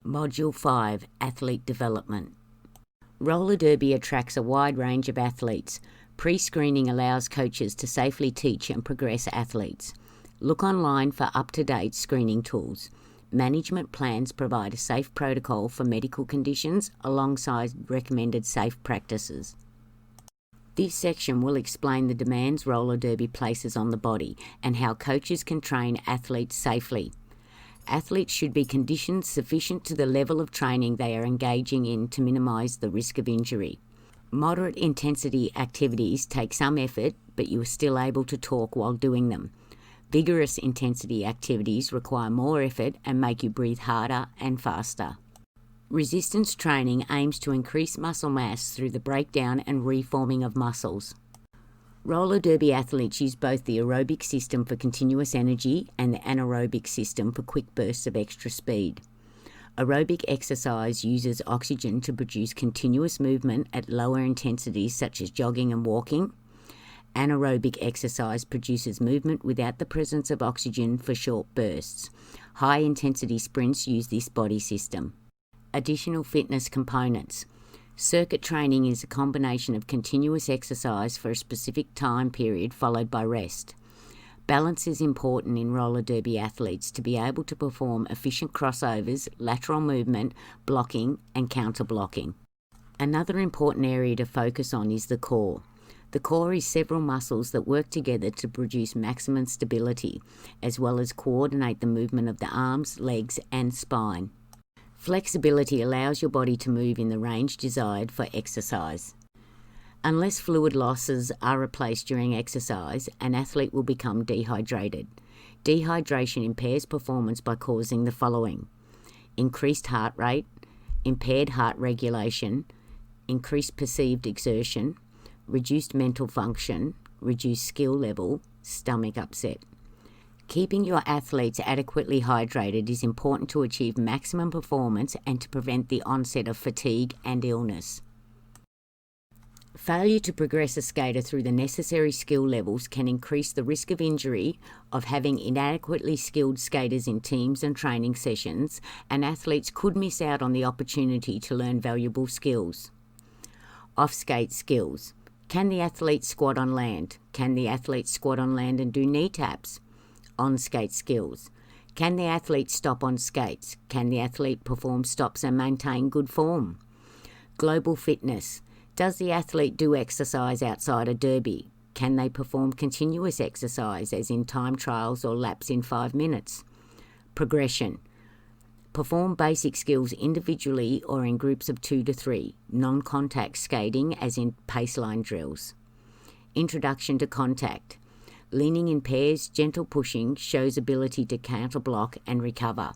Module 5, Athlete Development. Roller derby attracts a wide range of athletes. Pre-screening allows coaches to safely teach and progress athletes. Look online for up-to-date screening tools. Management plans provide a safe protocol for medical conditions alongside recommended safe practices. This section will explain the demands roller derby places on the body and how coaches can train athletes safely. Athletes should be conditioned sufficient to the level of training they are engaging in to minimise the risk of injury. Moderate intensity activities take some effort, but you are still able to talk while doing them. Vigorous intensity activities require more effort and make you breathe harder and faster. Resistance training aims to increase muscle mass through the breakdown and reforming of muscles. Roller derby athletes use both the aerobic system for continuous energy and the anaerobic system for quick bursts of extra speed. Aerobic exercise uses oxygen to produce continuous movement at lower intensities such as jogging and walking. Anaerobic exercise produces movement without the presence of oxygen for short bursts. High-intensity sprints use this body system. Additional fitness components. Circuit training is a combination of continuous exercise for a specific time period followed by rest. Balance is important in roller derby athletes to be able to perform efficient crossovers, lateral movement, blocking and counter-blocking. Another important area to focus on is the core. The core is several muscles that work together to produce maximum stability, as well as coordinate the movement of the arms, legs and spine. Flexibility allows your body to move in the range desired for exercise. Unless fluid losses are replaced during exercise, an athlete will become dehydrated. Dehydration impairs performance by causing the following: increased heart rate, impaired heart regulation, increased perceived exertion, reduced mental function, reduced skill level, stomach upset. Keeping your athletes adequately hydrated is important to achieve maximum performance and to prevent the onset of fatigue and illness. Failure to progress a skater through the necessary skill levels can increase the risk of injury, of having inadequately skilled skaters in teams and training sessions, and athletes could miss out on the opportunity to learn valuable skills. Off-skate skills. Can the athlete squat on land? Can the athlete squat on land and do knee taps? On-skate skills. Can the athlete stop on skates? Can the athlete perform stops and maintain good form? Global fitness. Does the athlete do exercise outside a derby? Can they perform continuous exercise, as in time trials or laps in 5 minutes? Progression. Perform basic skills individually or in groups of 2 to 3. Non-contact skating, as in paceline drills. Introduction to contact. Leaning in pairs, gentle pushing shows ability to counter-block and recover.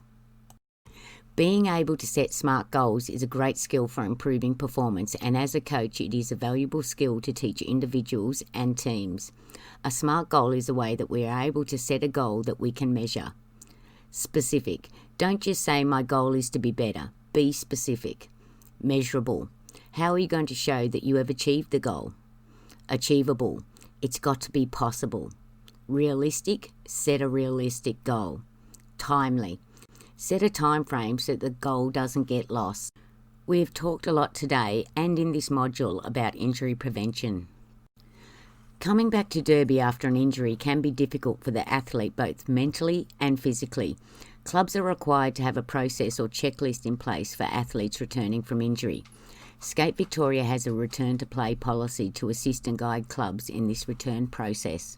Being able to set smart goals is a great skill for improving performance, and as a coach it is a valuable skill to teach individuals and teams. A smart goal is a way that we are able to set a goal that we can measure. Specific. Don't just say my goal is to be better. Be specific. Measurable. How are you going to show that you have achieved the goal? Achievable. It's got to be possible. Realistic. Set a realistic goal. Timely. Set a time frame so the goal doesn't get lost. We have talked a lot today and in this module about injury prevention. Coming back to derby after an injury can be difficult for the athlete both mentally and physically. Clubs are required to have a process or checklist in place for athletes returning from injury. Skate Victoria has a return to play policy to assist and guide clubs in this return process.